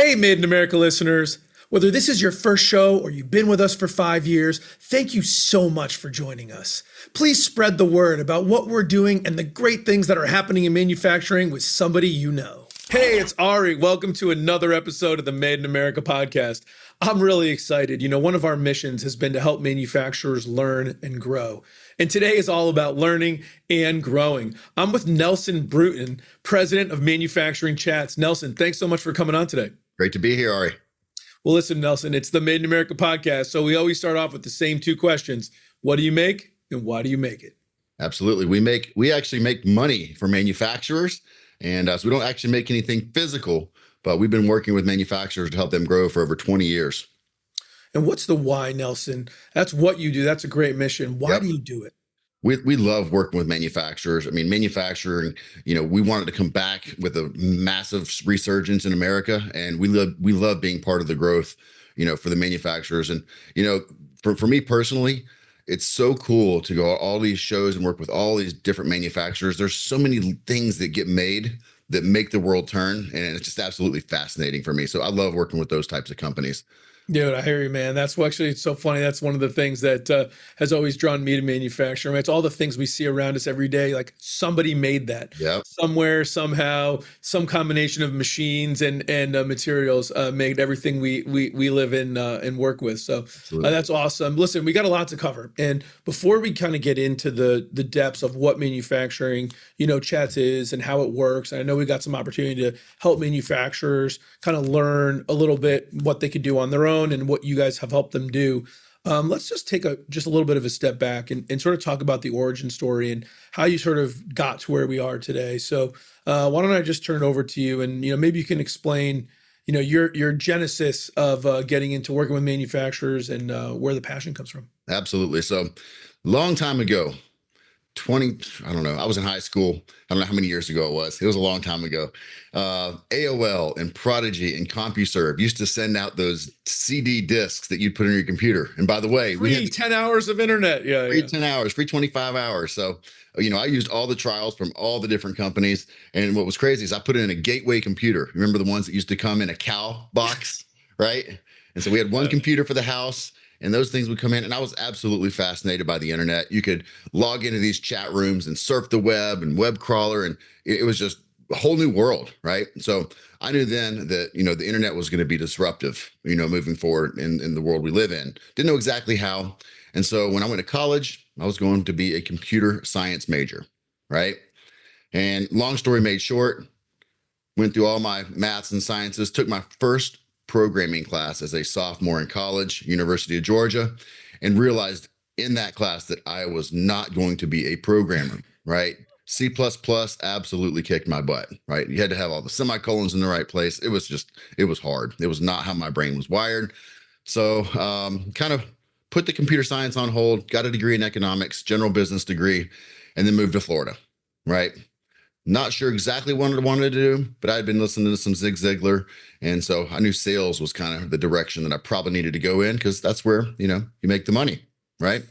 Hey, Made in America listeners. Whether this is your first show or you've been with us for 5 years, thank you so much for joining us. Please spread the word about what we're doing and the great things that are happening in manufacturing with somebody you know. Hey, it's Ari. Welcome to another episode of the Made in America podcast. I'm really excited. You know, one of our missions has been to help manufacturers learn and grow. And today is all about learning and growing. I'm with Nelson Bruton, president of Manufacturing Chats. Nelson, thanks so much for coming on today. Great to be here, Ari. Well, listen, Nelson, it's the Made in America podcast. So we always start off with the same two questions. What do you make and why do you make it? Absolutely. We actually make money for manufacturers. And so we don't actually make anything physical, but we've been working with manufacturers to help them grow for over 20 years. And what's the why, Nelson? That's what you do. That's a great mission. Why do you do it? We love working with manufacturers. I mean, manufacturing, we wanted to come back with a massive resurgence in America. And we love being part of the growth, for the manufacturers. And, for me personally, it's so cool to go to all these shows and work with all these different manufacturers. There's so many things that get made that make the world turn. And it's just absolutely fascinating for me. So I love working with those types of companies. Dude, I hear you, man. That's actually, it's so funny. That's one of the things that has always drawn me to manufacturing. It's all the things we see around us every day. Like somebody made that somewhere, somehow, some combination of machines and materials made everything we live in and work with. So that's awesome. Listen, we got a lot to cover. And before we kind of get into the depths of what manufacturing, Chats is and how it works, and I know we got some opportunity to help manufacturers kind of learn a little bit what they could do on their own and what you guys have helped them do. Let's just take a little bit of a step back and sort of talk about the origin story and how you sort of got to where we are today. So why don't I just turn it over to you and maybe you can explain your genesis of getting into working with manufacturers and where the passion comes from. Absolutely. So long time ago, I don't know. I was in high school. I don't know how many years ago it was. It was a long time ago. AOL and Prodigy and CompuServe used to send out those CD discs that you'd put in your computer. And by the way, we had 10 hours of internet. Free 10 hours, free 25 hours. So, I used all the trials from all the different companies. And what was crazy is I put it in a gateway computer. Remember the ones that used to come in a cow box, right? And so we had one computer for the house. And those things would come in. And I was absolutely fascinated by the internet. You could log into these chat rooms and surf the web and web crawler. And it was just a whole new world, right? So I knew then that, the internet was going to be disruptive, moving forward in the world we live in. Didn't know exactly how. And so when I went to college, I was going to be a computer science major, right? And long story made short, went through all my maths and sciences, took my first programming class as a sophomore in college, University of Georgia, and realized in that class that I was not going to be a programmer, right? C++ absolutely kicked my butt, right? You had to have all the semicolons in the right place. It was hard. It was not how my brain was wired. So kind of put the computer science on hold, got a degree in economics, general business degree, and then moved to Florida, right? Not sure exactly what I wanted to do, but I had been listening to some Zig Ziglar. And so I knew sales was kind of the direction that I probably needed to go in because that's where, you make the money, right?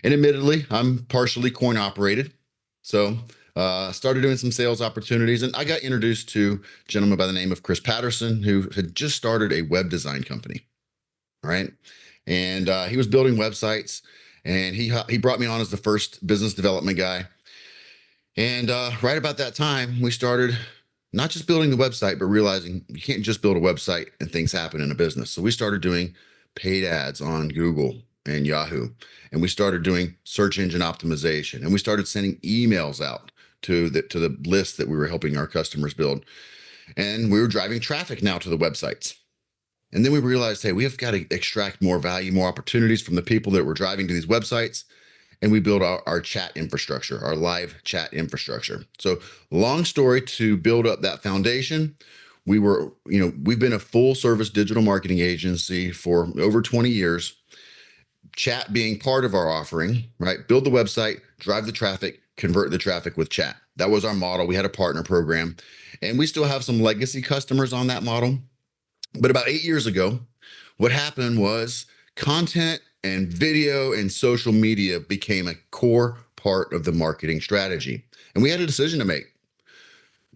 And admittedly, I'm partially coin operated. So I started doing some sales opportunities and I got introduced to a gentleman by the name of Chris Patterson, who had just started a web design company, right? And he was building websites and he brought me on as the first business development guy. And right about that time, we started not just building the website, but realizing you can't just build a website and things happen in a business. So we started doing paid ads on Google and Yahoo. And we started doing search engine optimization. And we started sending emails out to the list that we were helping our customers build. And we were driving traffic now to the websites. And then we realized, hey, we have got to extract more value, more opportunities from the people that were driving to these websites. And we build our chat infrastructure, our live chat infrastructure. So long story to build up that foundation, we've been a full service digital marketing agency for over 20 years, chat being part of our offering, right? Build the website, drive the traffic, convert the traffic with chat. That was our model. We had a partner program and we still have some legacy customers on that model. But about 8 years ago, what happened was content and video and social media became a core part of the marketing strategy. And we had a decision to make.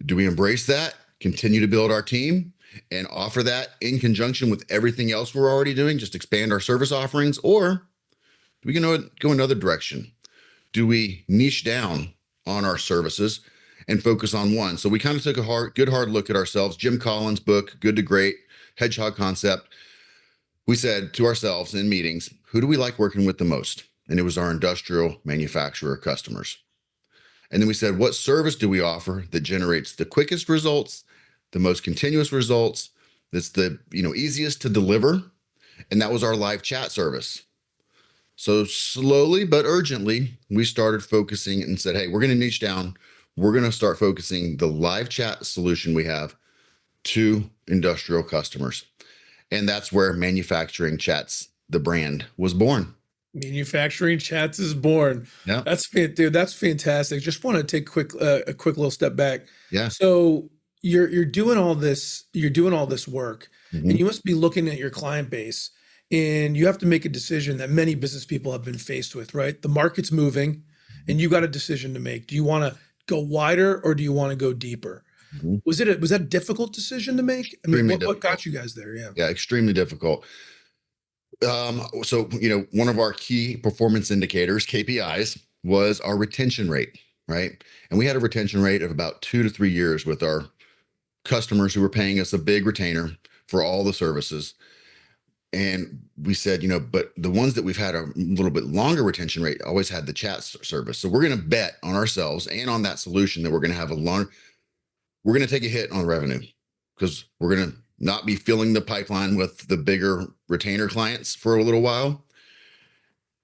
Do we embrace that, continue to build our team, and offer that in conjunction with everything else we're already doing, just expand our service offerings? Or do we go another direction? Do we niche down on our services and focus on one? So we kind of took a good hard look at ourselves. Jim Collins' book, Good to Great, Hedgehog Concept. We said to ourselves in meetings, who do we like working with the most? And it was our industrial manufacturer customers. And then we said, what service do we offer that generates the quickest results, the most continuous results, that's the easiest to deliver? And that was our live chat service. So slowly but urgently, we started focusing and said, hey, we're going to niche down. We're going to start focusing the live chat solution we have to industrial customers. And that's where Manufacturing Chats, the brand, was born. Manufacturing Chats is born. Yeah. Dude, that's fantastic. Just want to take a quick little step back. Yeah. So you're doing all this, work, Mhm. and you must be looking at your client base, and you have to make a decision that many business people have been faced with, right? The market's moving, and you got a decision to make. Do you want to go wider or do you want to go deeper? Mhm. Was that a difficult decision to make? I mean, Extremely what got difficult. you guys there? Yeah. Yeah, extremely difficult. So one of our key performance indicators, KPIs, was our retention rate, right? And we had a retention rate of about 2 to 3 years with our customers who were paying us a big retainer for all the services. And we said, but the ones that we've had a little bit longer retention rate always had the chat service. So we're going to bet on ourselves and on that solution that we're going to take a hit on revenue, because we're going to not be filling the pipeline with the bigger retainer clients for a little while.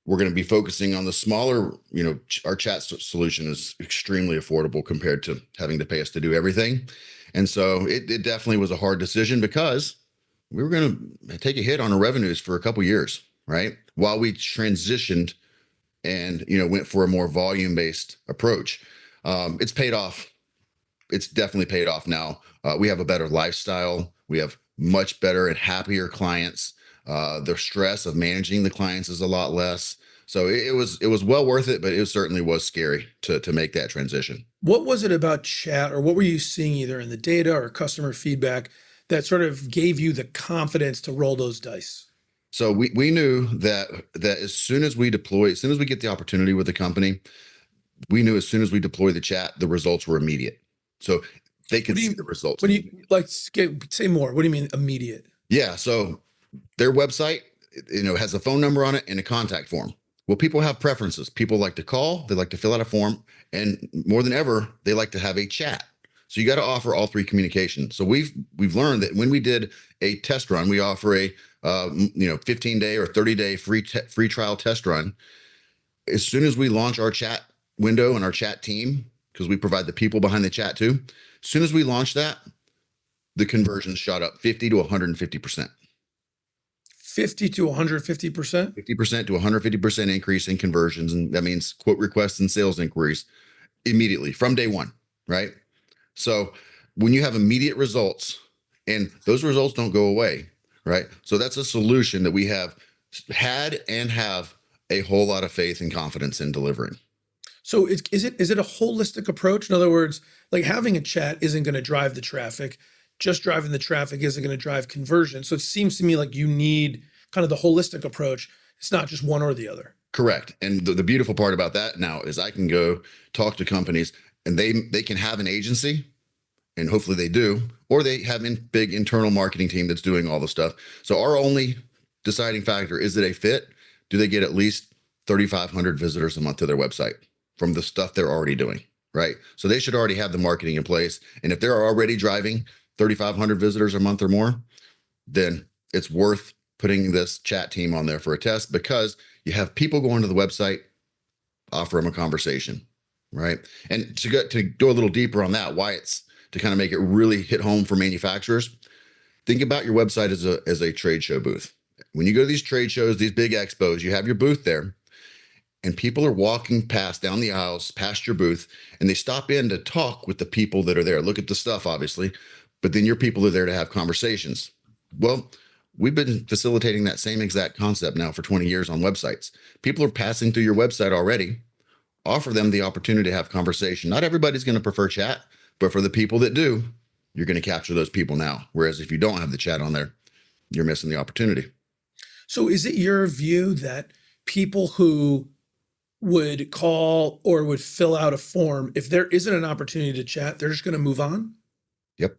We're going to be focusing on the smaller, our chat solution is extremely affordable compared to having to pay us to do everything. And so it definitely was a hard decision, because we were going to take a hit on our revenues for a couple years, right? While we transitioned and, went for a more volume-based approach. It's paid off. It's definitely paid off now. We have a better lifestyle. We have much better and happier clients. The stress of managing the clients is a lot less. So it was well worth it, but it certainly was scary to make that transition. What was it about chat, or what were you seeing either in the data or customer feedback that sort of gave you the confidence to roll those dice? So we knew that as soon as we get the opportunity with the company, we knew as soon as we deploy the chat, the results were immediate. So they could see the results. What do you like? Say more. What do you mean immediate? Yeah. So their website, has a phone number on it and a contact form. Well, people have preferences. People like to call, they like to fill out a form, and more than ever, they like to have a chat. So you got to offer all three communications. So we've learned that when we did a test run, we offer a 15-day or 30-day free trial test run. As soon as we launch our chat window and our chat team, because we provide the people behind the chat too, as soon as we launch that, the conversions shot up 50 to 150%. 50 to 150%? 50% to 150% increase in conversions. And that means quote requests and sales inquiries immediately from day one, right? So when you have immediate results, and those results don't go away, right? So that's a solution that we have had and have a whole lot of faith and confidence in delivering. So is it a holistic approach? In other words, like having a chat isn't going to drive the traffic. Just driving the traffic isn't going to drive conversion. So it seems to me like you need kind of the holistic approach. It's not just one or the other. Correct. And the beautiful part about that now is I can go talk to companies, and they can have an agency, and hopefully they do, or they have a big internal marketing team that's doing all the stuff. So our only deciding factor, is it a fit? Do they get at least 3,500 visitors a month to their website from the stuff they're already doing, right? So they should already have the marketing in place. And if they're already driving 3,500 visitors a month or more, then it's worth putting this chat team on there for a test, because you have people going to the website, offer them a conversation, right? And to go a little deeper on that, why it's to kind of make it really hit home for manufacturers, think about your website as a trade show booth. When you go to these trade shows, these big expos, you have your booth there, and people are walking down the aisles, past your booth, and they stop in to talk with the people that are there. Look at the stuff, obviously, but then your people are there to have conversations. Well, we've been facilitating that same exact concept now for 20 years on websites. People are passing through your website already. Offer them the opportunity to have conversation. Not everybody's going to prefer chat, but for the people that do, you're going to capture those people now. Whereas if you don't have the chat on there, you're missing the opportunity. So is it your view that people who would call or would fill out a form, if there isn't an opportunity to chat, they're just going to move on? Yep.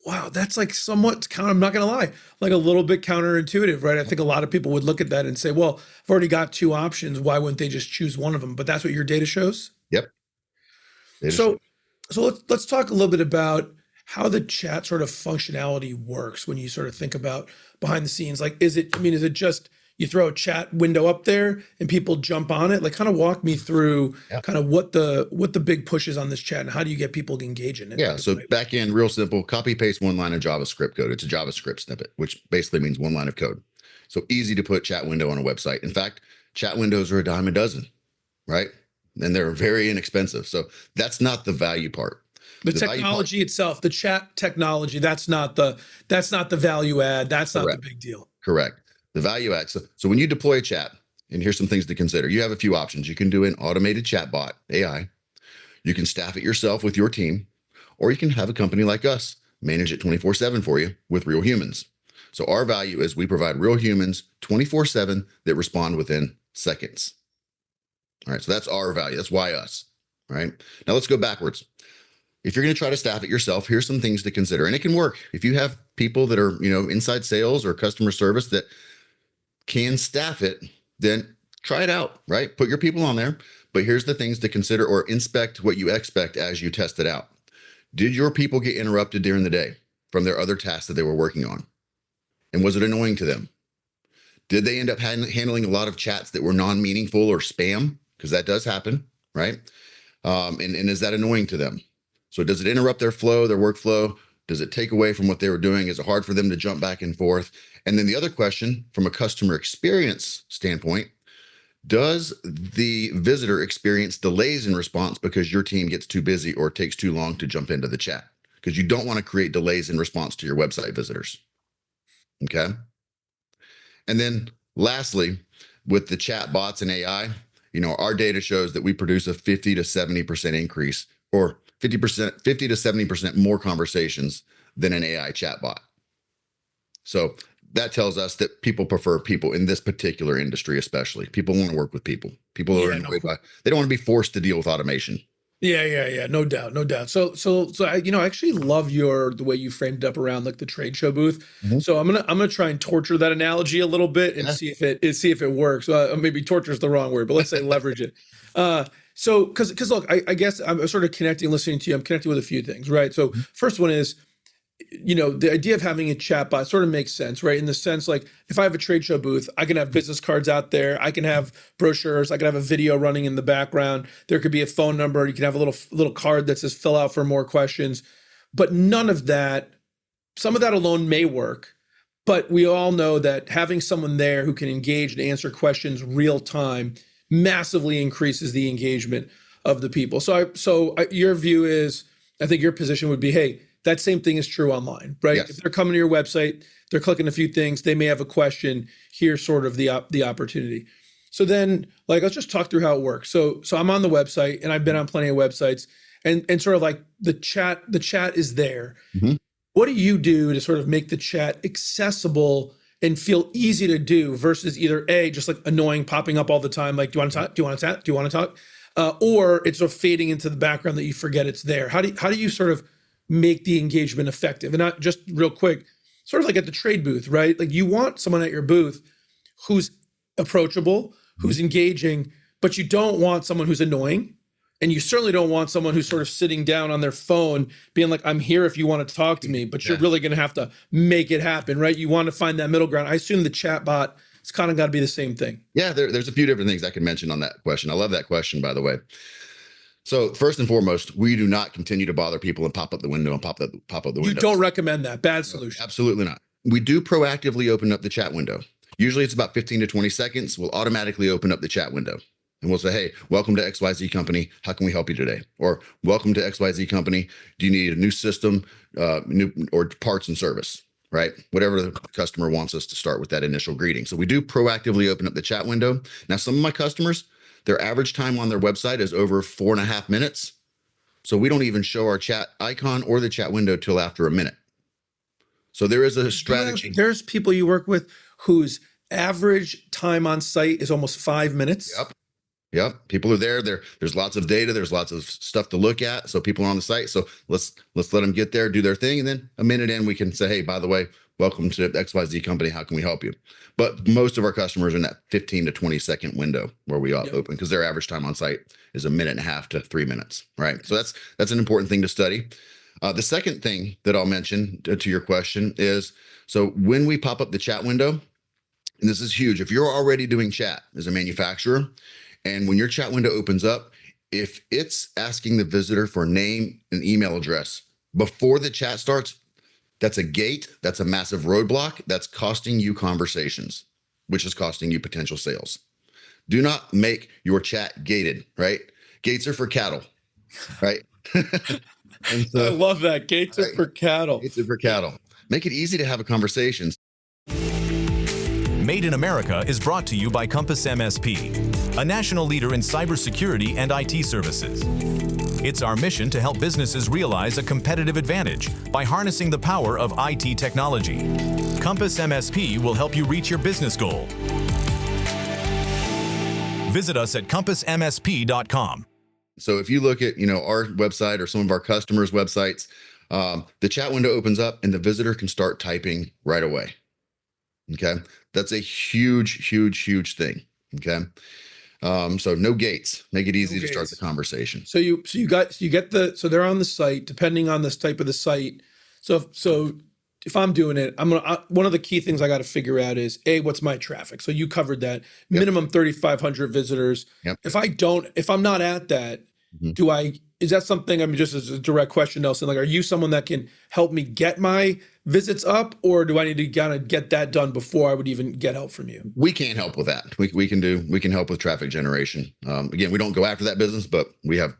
Wow, that's like somewhat counter. I'm not going to lie, like a little bit counterintuitive, right? I think a lot of people would look at that and say, well, I've already got two options. Why wouldn't they just choose one of them? But that's what your data shows. Yep. Data So, shows. so let's talk a little bit about how the chat sort of functionality works when you sort of think about behind the scenes. Like, is it, I mean, is it just you throw a chat window up there and people jump on it? Like, kind of walk me through Yeah. kind of what the big push is on this chat and how do you get people engaging it? Yeah. So back in, real simple, copy paste one line of JavaScript code. It's a JavaScript snippet, which basically means one line of code. So easy to put chat window on a website. In fact, chat windows are a dime a dozen, right? And they're very inexpensive. So that's not the value part. The technology itself, the chat technology, that's not the value add. That's not the big deal. Correct. The value add. So when you deploy a chat, and here's some things to consider. You have a few options. You can do an automated chat bot, AI. You can staff it yourself with your team, or you can have a company like us manage it 24/7 for you with real humans. So our value is we provide real humans 24/7 that respond within seconds. All right. So that's our value. That's why us. All right. Now let's go backwards. If you're going to try to staff it yourself, here's some things to consider. And it can work. If you have people that are, inside sales or customer service that can staff it, then try it out, right? Put your people on there. But here's the things to consider or inspect what you expect as you test it out. Did your people get interrupted during the day from their other tasks that they were working on? And was it annoying to them? Did they end up handling a lot of chats that were non-meaningful or spam? Because that does happen, right? And is that annoying to them? So does it interrupt their flow, their workflow? Does it take away from what they were doing? Is it hard for them to jump back and forth? And then the other question, from a customer experience standpoint, does the visitor experience delays in response because your team gets too busy or takes too long to jump into the chat? Because you don't want to create delays in response to your website visitors. Okay. And then lastly, with the chat bots and AI, our data shows that we produce a 50 to 70% increase, or 50 to 70% more conversations than an AI chatbot. So that tells us that people prefer people in this particular industry, especially. People want to work with people. People are annoyed by, they don't want to be forced to deal with automation. Yeah. No doubt, no doubt. So I actually love the way you framed it up around like the trade show booth. Mhm. So I'm gonna try and torture that analogy a little bit and see if it works. Maybe torture is the wrong word, but let's say leverage it. So because look, I guess I'm sort of connecting, listening to you. I'm connecting with a few things, right? So first one is, the idea of having a chatbot sort of makes sense, right? In the sense, like if I have a trade show booth, I can have business cards out there, I can have brochures, I can have a video running in the background. There could be a phone number. You can have a little card that says fill out for more questions, but none of that. Some of that alone may work, but we all know that having someone there who can engage and answer questions real time massively increases the engagement of the people. Your view is, I think your position would be, hey, that same thing is true online, right? Yes. If they're coming to your website, they're clicking a few things, they may have a question. Here's sort of the opportunity. So then, like, let's just talk through how it works. So I'm on the website, and I've been on plenty of websites, and sort of like the chat is there. Mhm. What do you do to sort of make the chat accessible and feel easy to do versus either just like annoying, popping up all the time, like, do you want to talk? Do you want to chat? Do you want to talk? Or it's sort of fading into the background that you forget it's there. How do you sort of make the engagement effective? And not just real quick, sort of like at the trade booth, right? Like you want someone at your booth who's approachable, who's engaging, but you don't want someone who's annoying. And you certainly don't want someone who's sort of sitting down on their phone being like, I'm here if you want to talk to me, but you're really going to have to make it happen, right? You want to find that middle ground. I assume the chat bot, it's kind of got to be the same thing. Yeah, there's a few different things I can mention on that question. I love that question, by the way. So first and foremost, we do not continue to bother people and pop up the window and pop up the window. You don't recommend that. Bad solution. No, absolutely not. We do proactively open up the chat window. Usually it's about 15 to 20 seconds. We'll automatically open up the chat window. And we'll say, hey, welcome to XYZ company. How can we help you today? Or welcome to XYZ company. Do you need a new system, new or parts and service, right? Whatever the customer wants us to start with that initial greeting. So we do proactively open up the chat window. Now, some of my customers, their average time on their website is over 4.5 minutes. So we don't even show our chat icon or the chat window till after a minute. So there is a strategy. There's people you work with whose average time on site is almost 5 minutes. Yep. Yep. People are there. There's lots of data. There's lots of stuff to look at. So people are on the site. So let's let them get there, do their thing. And then a minute in, we can say, hey, by the way, welcome to XYZ company. How can we help you? But most of our customers are in that 15 to 20 second window where we open, because their average time on site is 1.5 to 3 minutes. Right. So that's an important thing to study. The second thing that I'll mention to your question is, so when we pop up the chat window, and this is huge, if you're already doing chat as a manufacturer, and when your chat window opens up, if it's asking the visitor for name and email address before the chat starts, that's a gate, that's a massive roadblock, that's costing you conversations, which is costing you potential sales. Do not make your chat gated, right? Gates are for cattle, right? And so, I love that. Gates are for cattle. Gates are for cattle. Make it easy to have a conversation. Made in America is brought to you by Compass MSP, a national leader in cybersecurity and IT services. It's our mission to help businesses realize a competitive advantage by harnessing the power of IT technology. Compass MSP will help you reach your business goal. Visit us at compassmsp.com. So if you look at, our website or some of our customers' websites, the chat window opens up and the visitor can start typing right away. Okay. That's a huge, huge, huge thing. Okay. So no gates, make it easy to start the conversation. So so they're on the site, depending on this type of the site. So if I'm doing it, one of the key things I got to figure out is what's my traffic? So you covered that minimum 3,500 visitors. Yep. If I'm not at that, is that something, just as a direct question, Nelson, like, are you someone that can help me get my visits up, or do I need to kind of get that done before I would even get help from you? We can't help with that. We can help with traffic generation. Again, we don't go after that business, but we have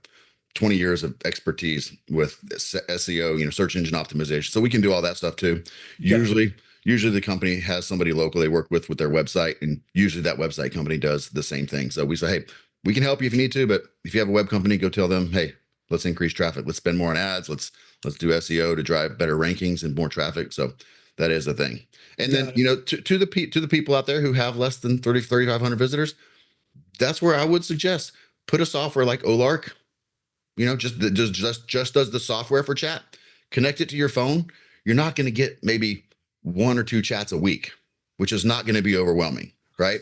20 years of expertise with SEO, search engine optimization. So we can do all that stuff too. Usually the company has somebody local they work with their website, and usually that website company does the same thing. So we say, hey, we can help you if you need to, but if you have a web company, go tell them, hey, let's increase traffic. Let's spend more on ads. Let's do SEO to drive better rankings and more traffic. So that is a thing. And then, to the people out there who have less than 3,500 visitors, that's where I would suggest put a software like Olark, just does the software for chat. Connect it to your phone. You're not going to get maybe 1 or 2 chats a week, which is not going to be overwhelming, right?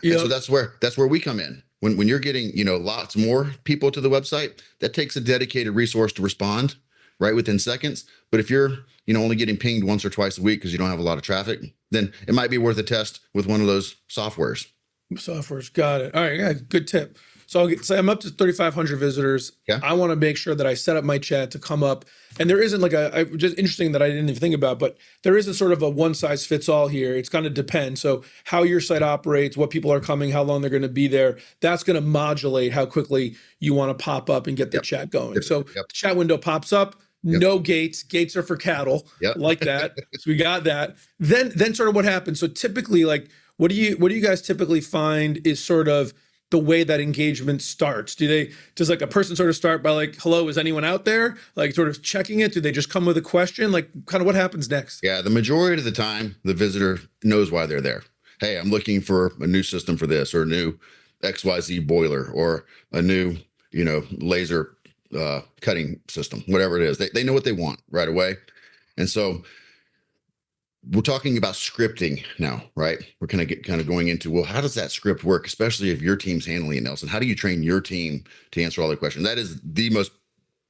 Yep. And so that's where we come in. When you're getting, lots more people to the website, that takes a dedicated resource to respond right within seconds. But if you're, only getting pinged once or twice a week because you don't have a lot of traffic, then it might be worth a test with one of those softwares. Got it. All right. Yeah, good tip. So say I'm up to 3,500 visitors. Yeah. I want to make sure that I set up my chat to come up. And there isn't just interesting that I didn't even think about, but there isn't sort of a one size fits all here. It's going to depend. So how your site operates, what people are coming, how long they're going to be there, that's going to modulate how quickly you want to pop up and get the chat going. So the chat window pops up, no gates. Gates are for cattle, like that. So we got that. Then sort of what happens. So typically, like, what do you guys typically find is sort of the way that engagement starts? Does like a person sort of start by like, hello, is anyone out there? Like sort of checking it? Do they just come with a question? Like kind of what happens next? Yeah, the majority of the time, the visitor knows why they're there. Hey, I'm looking for a new system for this, or a new XYZ boiler, or a new, laser cutting system, whatever it is. They know what they want right away. And so we're talking about scripting now, right? We're kind of going into, well, how does that script work? Especially if your team's handling it, Nelson. How do you train your team to answer all the questions? That is the most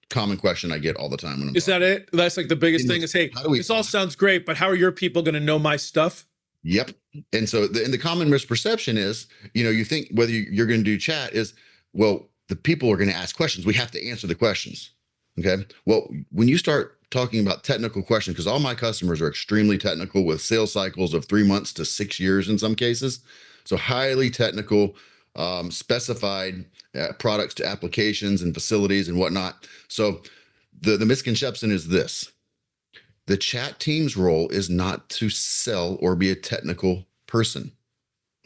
common question I get all the time. When I'm that it? That's like the biggest thing is, hey, this all sounds great, but how are your people going to know my stuff? Yep. And so the common misperception is, you think whether you're going to do chat is, well, the people are going to ask questions. We have to answer the questions. Okay. Well, when you start talking about technical questions, because all my customers are extremely technical with sales cycles of 3 months to 6 years in some cases. So highly technical, specified products to applications and facilities and whatnot. So the misconception is this: the chat team's role is not to sell or be a technical person.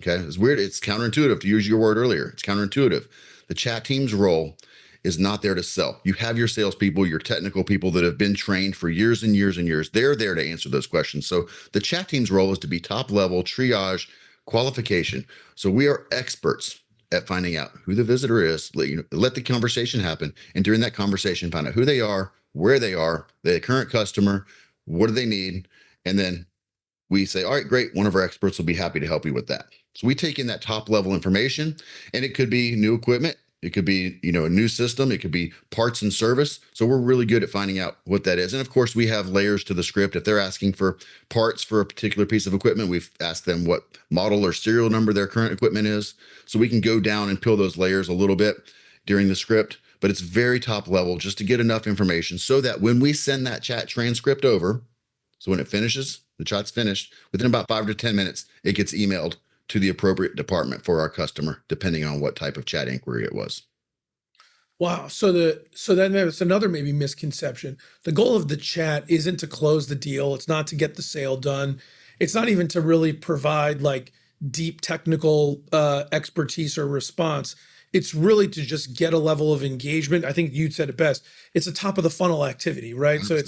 Okay. It's weird. It's counterintuitive, to use your word earlier. It's counterintuitive. The chat team's role is not there to sell. You have your salespeople, your technical people that have been trained for years and years and years. They're there to answer those questions. So the chat team's role is to be top level triage qualification. So we are experts at finding out who the visitor is, let the conversation happen. And during that conversation, find out who they are, where they are, the current customer, what do they need? And then we say, all right, great. One of our experts will be happy to help you with that. So we take in that top level information, and it could be new equipment. It could be, a new system. It could be parts and service. So we're really good at finding out what that is. And of course, we have layers to the script. If they're asking for parts for a particular piece of equipment, we've asked them what model or serial number their current equipment is. So we can go down and peel those layers a little bit during the script, but it's very top level just to get enough information so that when we send that chat transcript over, so when it finishes, the chat's finished, within about 5 to 10 minutes, it gets emailed to the appropriate department for our customer, depending on what type of chat inquiry it was. Wow. So then there's another maybe misconception. The goal of the chat isn't to close the deal. It's not to get the sale done. It's not even to really provide like deep technical expertise or response. It's really to just get a level of engagement. I think you said it best. It's a top of the funnel activity, right? So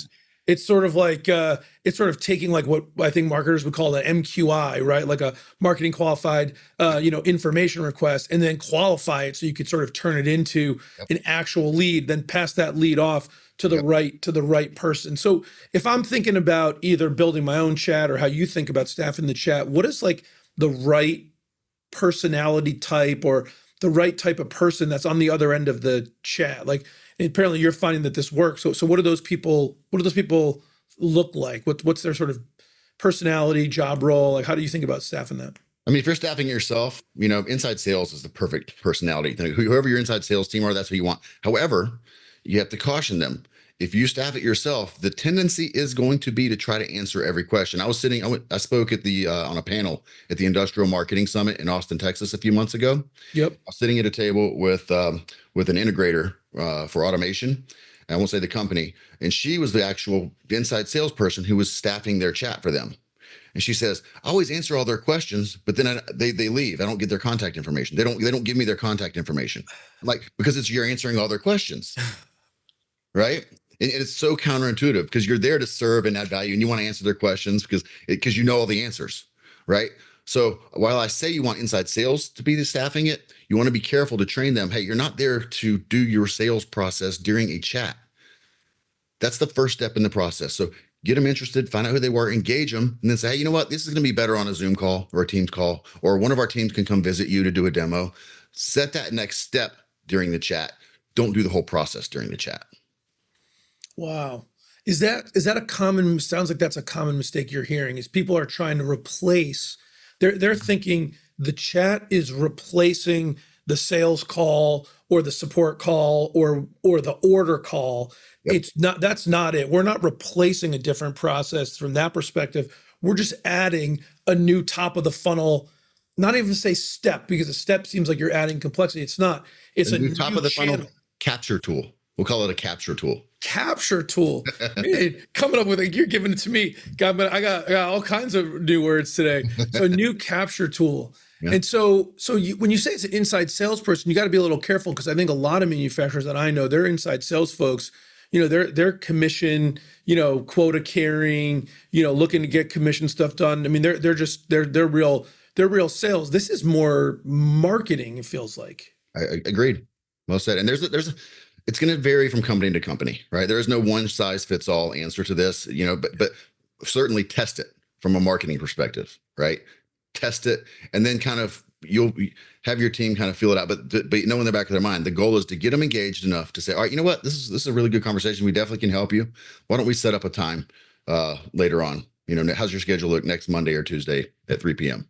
it's sort of like it's sort of taking like what I think marketers would call an MQI, right? Like a marketing qualified information request, and then qualify it so you could sort of turn it into an actual lead, then pass that lead off to the right person. So if I'm thinking about either building my own chat or how you think about staffing the chat, what is like the right personality type or the right type of person that's on the other end of the chat? Like, apparently you're finding that this works. So what do those people look like? What's their sort of personality, job role? Like, how do you think about staffing that? I mean, if you're staffing it yourself, inside sales is the perfect personality. Whoever your inside sales team are, that's who you want. However, you have to caution them. If you staff it yourself, the tendency is going to be to try to answer every question. I spoke at on a panel at the Industrial Marketing Summit in Austin, Texas, a few months ago. Yep. I was sitting at a table with an integrator for automation. I won't say the company. And she was the actual inside salesperson who was staffing their chat for them. And she says, I always answer all their questions, but then they leave. I don't get their contact information. They don't give me their contact information. I'm like, because you're answering all their questions, right? And it's so counterintuitive because you're there to serve and add value, and you want to answer their questions because you know all the answers, right? So while I say you want inside sales to be the staffing it, you want to be careful to train them. Hey, you're not there to do your sales process during a chat. That's the first step in the process. So get them interested, find out who they were, engage them, and then say, hey, you know what? This is going to be better on a Zoom call or a Teams call, or one of our teams can come visit you to do a demo. Set that next step during the chat. Don't do the whole process during the chat. Wow. Is that sounds like that's a common mistake you're hearing, is people are trying to replace, they're thinking the chat is replacing the sales call or the support call or the order call. Yep. That's not it. We're not replacing a different process from that perspective. We're just adding a new top of the funnel, not even say step, because a step seems like you're adding complexity. It's not. It's a new top of the channel. Funnel capture tool. We'll call it a capture tool. Capture tool. Man, coming up with it, you're giving it to me. I got all kinds of new words today. So new capture tool. Yeah. And so when you say it's an inside salesperson, you got to be a little careful, because I think a lot of manufacturers that I know, they're inside sales folks. They're commission, quota carrying, looking to get commission stuff done. I mean, they're real sales. This is more marketing, it feels like. I agreed. Well said. And it's going to vary from company to company, right? There is no one size fits all answer to this, but certainly test it from a marketing perspective, right? Test it, and then kind of you'll have your team kind of feel it out. But know in the back of their mind, the goal is to get them engaged enough to say, all right, you know what, this is a really good conversation. We definitely can help you. Why don't we set up a time later on? How's your schedule look next Monday or Tuesday at 3 p.m.?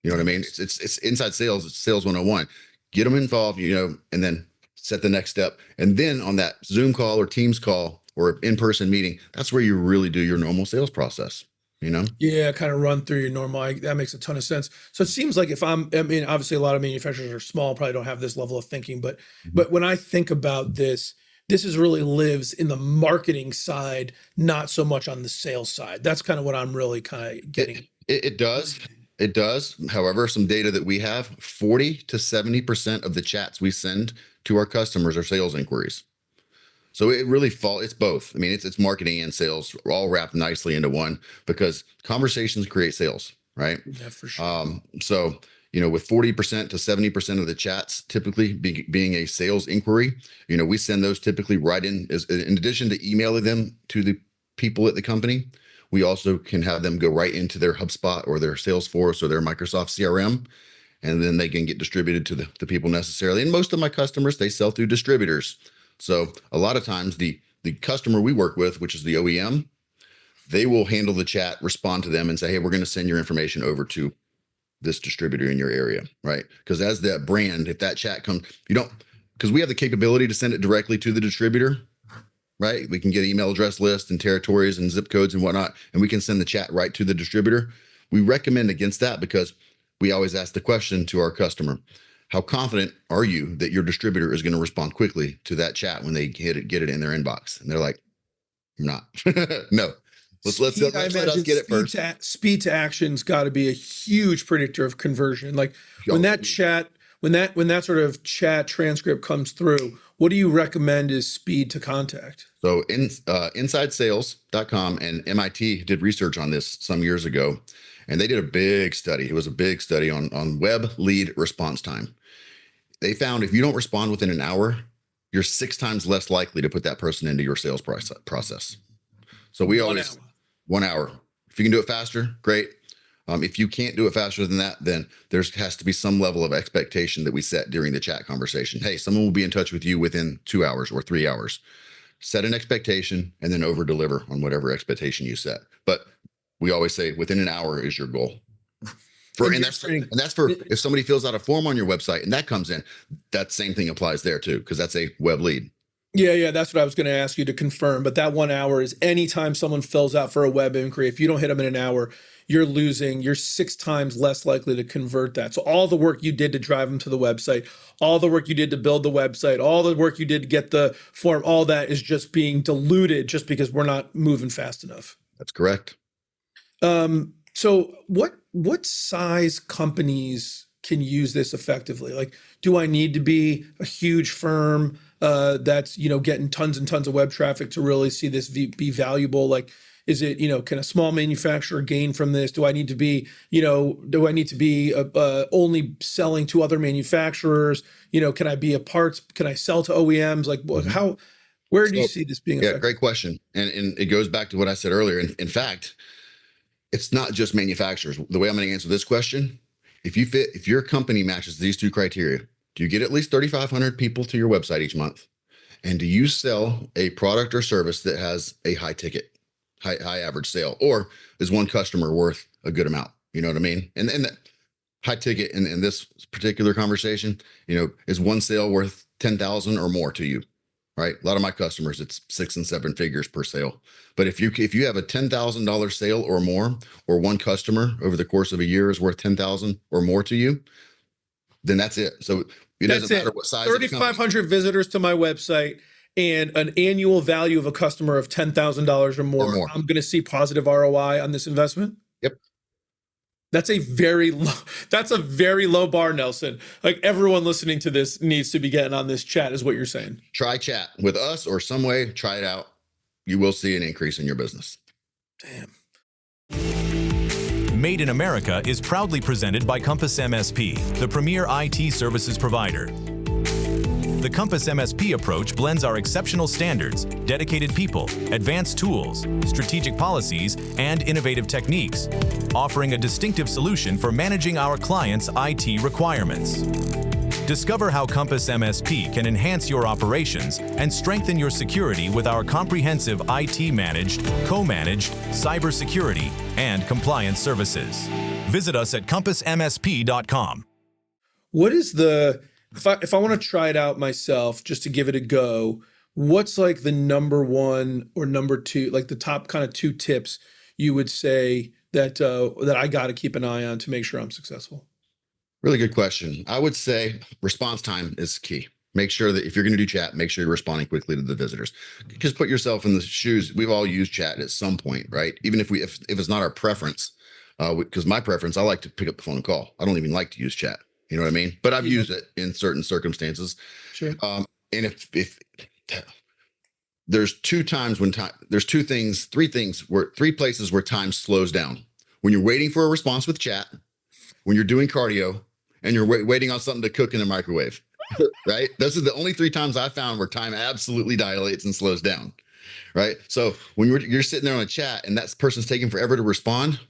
You know what I mean? It's inside sales. It's sales 101. Get them involved, and then set the next step. And then on that Zoom call or Teams call or in-person meeting, that's where you really do your normal sales process. Yeah, kind of run through your normal. That makes a ton of sense. So it seems like obviously a lot of manufacturers are small, probably don't have this level of thinking, but when I think about this is really lives in the marketing side, not so much on the sales side. That's kind of what I'm really kind of getting. It does. It does. However, some data that we have, 40 to 70% of the chats we send to our customers are sales inquiries. So it really it's both. I mean, it's marketing and sales all wrapped nicely into one, because conversations create sales, right? Yeah, for sure. So, with 40% to 70% of the chats typically being a sales inquiry, we send those typically right in addition to emailing them to the people at the company. We also can have them go right into their HubSpot or their Salesforce or their Microsoft CRM, and then they can get distributed to the people necessarily. And most of my customers, they sell through distributors. So a lot of times the customer we work with, which is the OEM, they will handle the chat, respond to them and say, hey, we're going to send your information over to this distributor in your area, right? Because as that brand, if that chat comes, because we have the capability to send it directly to the distributor, right? We can get email address lists and territories and zip codes and whatnot, and we can send the chat right to the distributor. We recommend against that because we always ask the question to our customer, how confident are you that your distributor is going to respond quickly to that chat when they get it in their inbox? And they're like, I'm not. No. Let's let us get it first. Speed to action's got to be a huge predictor of conversion. Like when that sort of chat transcript comes through, what do you recommend is speed to contact? So InsideSales.com and MIT did research on this some years ago, and they did a big study. It was a big study on web lead response time. They found if you don't respond within an hour, you're 6 times less likely to put that person into your sales process. So we always 1 hour. If you can do it faster, great. If you can't do it faster than that, then there has to be some level of expectation that we set during the chat conversation. Hey, someone will be in touch with you within 2 hours or 3 hours. Set an expectation and then over deliver on whatever expectation you set. But we always say within an hour is your goal. And that's for if somebody fills out a form on your website and that comes in, that same thing applies there too, because that's a web lead. Yeah, that's what I was going to ask you to confirm. But that 1 hour is anytime someone fills out for a web inquiry. If you don't hit them in an hour, you're 6 times less likely to convert that. So all the work you did to drive them to the website, all the work you did to build the website, all the work you did to get the form, all that is just being diluted just because we're not moving fast enough. That's correct. So what size companies can use this effectively? Like, do I need to be a huge firm that's getting tons and tons of web traffic to really see this be valuable? Like, is it can a small manufacturer gain from this? Do I need to be only selling to other manufacturers? Can I be can I sell to OEMs? Like, where do you see this being effective? Yeah, great question. And it goes back to what I said earlier. In fact, it's not just manufacturers. The way I'm going to answer this question, if your company matches these 2 criteria, do you get at least 3,500 people to your website each month? And do you sell a product or service that has a high ticket, high average sale, or is one customer worth a good amount? You know what I mean? And that high ticket in this particular conversation, is one sale worth 10,000 or more to you? Right? A lot of my customers, it's 6 and 7 figures per sale. But if you have a $10,000 sale or more, or one customer over the course of a year is worth 10,000 or more to you, then that's it. So it doesn't matter what size. 3,500 visitors to my website and an annual value of a customer of $10,000 or more. I'm going to see positive ROI on this investment. Yep. That's a very low bar, Nelson. Like, everyone listening to this needs to be getting on this chat, is what you're saying. Try chat with us or some way. Try it out. You will see an increase in your business. Damn. Made in America is proudly presented by Compass MSP, the premier IT services provider. The Compass MSP approach blends our exceptional standards, dedicated people, advanced tools, strategic policies, and innovative techniques, offering a distinctive solution for managing our clients' IT requirements. Discover how Compass MSP can enhance your operations and strengthen your security with our comprehensive IT-managed, co-managed, cybersecurity, and compliance services. Visit us at compassmsp.com. What is if I want to try it out myself, just to give it a go, what's like the number 1 or number 2, like the top kind of 2 tips you would say that I got to keep an eye on to make sure I'm successful? Really good question. I would say response time is key. Make sure that if you're going to do chat, make sure you're responding quickly to the visitors. Just put yourself in the shoes. We've all used chat at some point, right? Even if it's not our preference, because my preference, I like to pick up the phone and call. I don't even like to use chat. You know what I mean? But I've used it in certain circumstances. Sure. And if there's two times when time, there's three places where time slows down. When you're waiting for a response with chat, when you're doing cardio, and you're waiting on something to cook in the microwave, right? Those are the only three times I found where time absolutely dilates and slows down, right? So when you're sitting there on a chat and that person's taking forever to respond,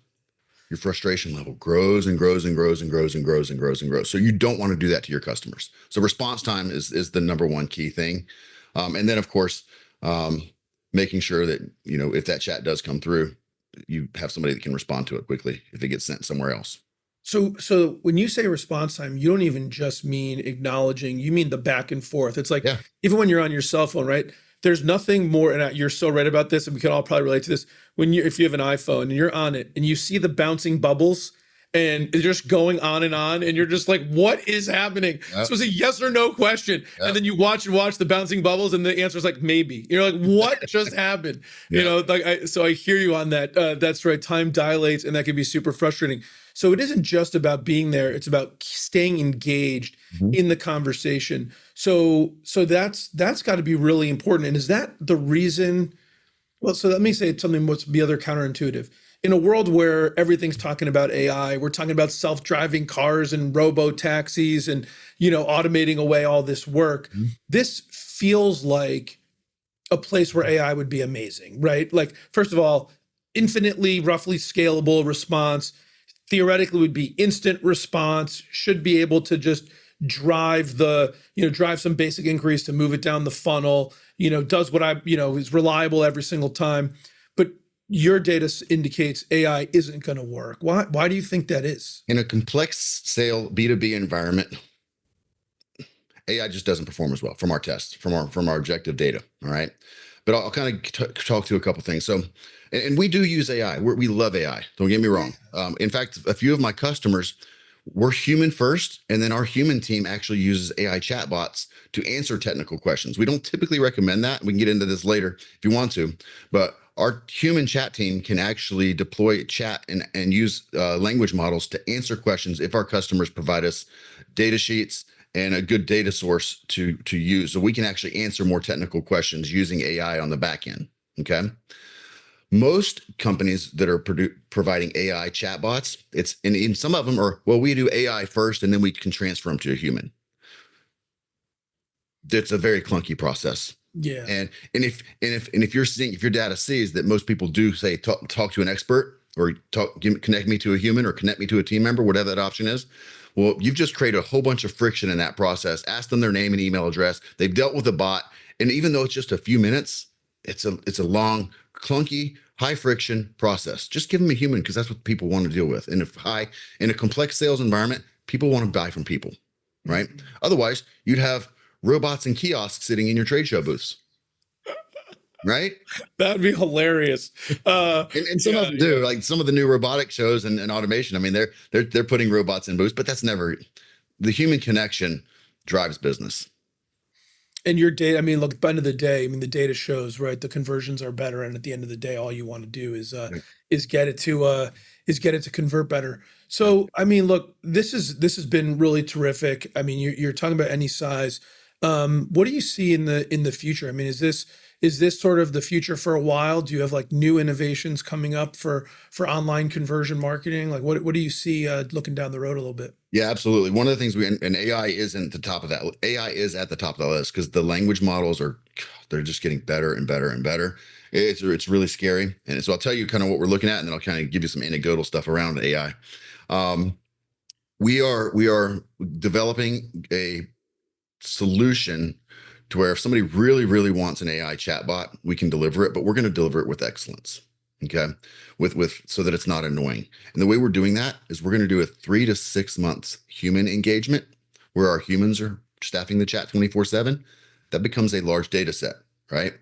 your frustration level grows and grows and grows and grows and grows and grows and grows. So you don't want to do that to your customers. So response time is the number one key thing. And then of course, making sure that, if that chat does come through, you have somebody that can respond to it quickly if it gets sent somewhere else. So when you say response time, you don't even just mean acknowledging, you mean the back and forth. It's like, even when you're on your cell phone, right? There's nothing more, and you're so right about this, and we can all probably relate to this. If you have an iPhone and you're on it and you see the bouncing bubbles and it's just going on, and you're just like, what is happening? So it's a yes or no question. And then you watch the bouncing bubbles and the answer is like, maybe. You're like, what just happened? So I hear you on that. That's right. Time dilates, and that can be super frustrating. So it isn't just about being there. It's about staying engaged in the conversation. So that's got to be really important. And is that the reason? Well, so let me say something what's the other counterintuitive. In a world where everything's talking about AI, we're talking about self-driving cars and robo-taxis and, automating away all this work. This feels like a place where AI would be amazing, right? Like, first of all, infinitely roughly scalable response, theoretically would be instant response, should be able to just drive some basic inquiries to move it down the funnel, does what is reliable every single time. But your data indicates AI isn't going to work. Why do you think that is? In a complex sale B2B environment, AI just doesn't perform as well from our tests, from our objective data. All right. But I'll kind of talk to a couple things. So, and we do use AI. We love AI. Don't get me wrong. In fact, a few of my customers, we're human first, and then our human team actually uses AI chatbots to answer technical questions. We don't typically recommend that. We can get into this later if you want to, but our human chat team can actually deploy chat and use language models to answer questions if our customers provide us data sheets and a good data source to use. So we can actually answer more technical questions using AI on the back end. Okay. Most companies that are providing AI chatbots, in some of them are, well, we do AI first and then we can transfer them to a human. It's a very clunky process. Yeah. And if your data sees that most people do say talk to an expert or connect me to a human or connect me to a team member, whatever that option is, well, you've just created a whole bunch of friction in that process. Ask them their name and email address. They've dealt with a bot, and even though it's just a few minutes, it's a long, clunky, high friction process. Just give them a human, because that's what people want to deal with. In a complex sales environment, people want to buy from people, right? Otherwise, you'd have robots and kiosks sitting in your trade show booths, right? That would be hilarious. And some of them do, like some of the new robotic shows and automation. I mean, they're putting robots in booths, but that's never, the human connection drives business. And your data, I mean, look, at the end of the day, I mean, the data shows, right, the conversions are better, and at the end of the day, all you want to do is get it to convert better. So, I mean, look, this has been really terrific. I mean, you're talking about any size. What do you see in the future? I mean, is this sort of the future for a while? Do you have like new innovations coming up for online conversion marketing? Like, what do you see looking down the road a little bit? Yeah, absolutely. One of the things and AI isn't the top of that. AI is at the top of the list because the language models they're just getting better and better and better. It's really scary. And so I'll tell you kind of what we're looking at, and then I'll kind of give you some anecdotal stuff around AI. We are developing a solution to where if somebody really, really wants an AI chatbot, we can deliver it, but we're going to deliver it with excellence. Okay. So that it's not annoying. And the way we're doing that is we're going to do a 3 to 6 months human engagement where our humans are staffing the chat 24/7. That becomes a large data set, right?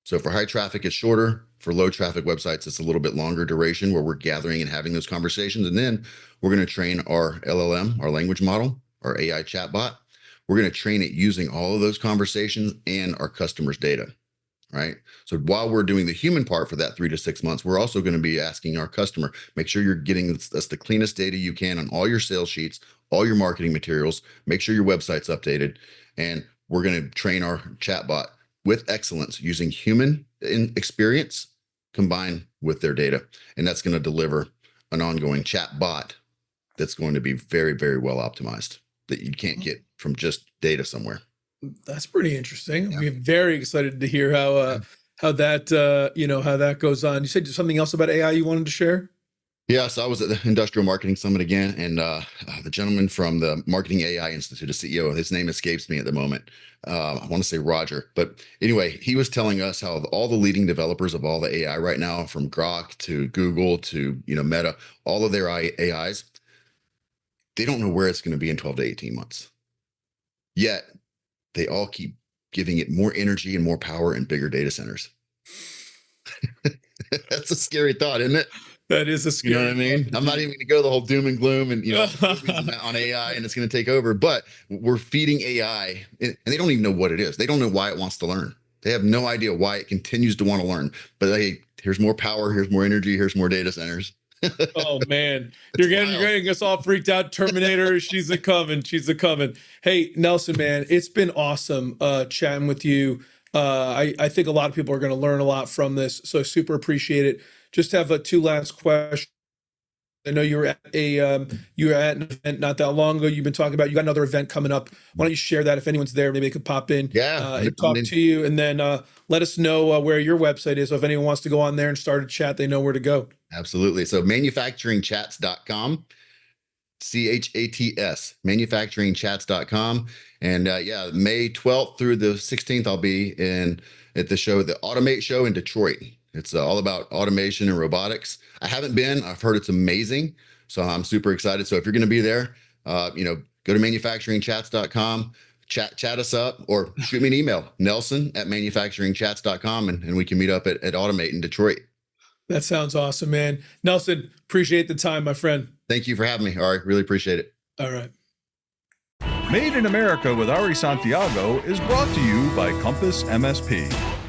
So for high traffic, it's shorter. For low traffic websites, it's a little bit longer duration where we're gathering and having those conversations. And then we're going to train our LLM, our language model, our AI chatbot. We're going to train it using all of those conversations and our customers' data, right? So while we're doing the human part for that 3 to 6 months, we're also going to be asking our customer, make sure you're getting us the cleanest data you can on all your sales sheets, all your marketing materials, make sure your website's updated, and we're going to train our chatbot with excellence using human experience combined with their data. And that's going to deliver an ongoing chatbot that's going to be very, very well optimized that you can't get from just data somewhere. That's pretty interesting. Yeah. I'm very excited to hear how that how that goes on. You said something else about AI you wanted to share? Yeah, so I was at the Industrial Marketing Summit again, and the gentleman from the Marketing AI Institute, a CEO, his name escapes me at the moment. I want to say Roger, but anyway, he was telling us how all the leading developers of all the AI right now, from Grok to Google to Meta, all of their AIs, they don't know where it's going to be in 12 to 18 months. Yet they all keep giving it more energy and more power and bigger data centers. That's a scary thought, isn't it? That is a scary. You know what I mean? I'm not even going to go the whole doom and gloom and on AI and it's going to take over. But we're feeding AI, and they don't even know what it is. They don't know why it wants to learn. They have no idea why it continues to want to learn. But hey, here's more power, here's more energy, here's more data centers. Oh man, you're getting us all freaked out. Terminator, she's a coming. Hey, Nelson, man, it's been awesome chatting with you. I think a lot of people are going to learn a lot from this, so I super appreciate it. Just have two last questions. I know you were at an event not that long ago. You've been talking about you got another event coming up. Why don't you share that? If anyone's there, maybe they could pop in, and talk to you, and then let us know where your website is. So if anyone wants to go on there and start a chat, they know where to go. Absolutely. So manufacturingchats.com, CHATS, manufacturingchats.com. And May 12th through the 16th, I'll be at the show, the Automate show in Detroit. It's all about automation and robotics. I haven't been. I've heard it's amazing. So I'm super excited. So if you're going to be there, go to manufacturingchats.com, chat us up, or shoot me an email, nelson@manufacturingchats.com, and we can meet up at Automate in Detroit. That sounds awesome, man. Nelson, appreciate the time, my friend. Thank you for having me, Ari. Really appreciate it. All right. Made in America with Ari Santiago is brought to you by Compass MSP.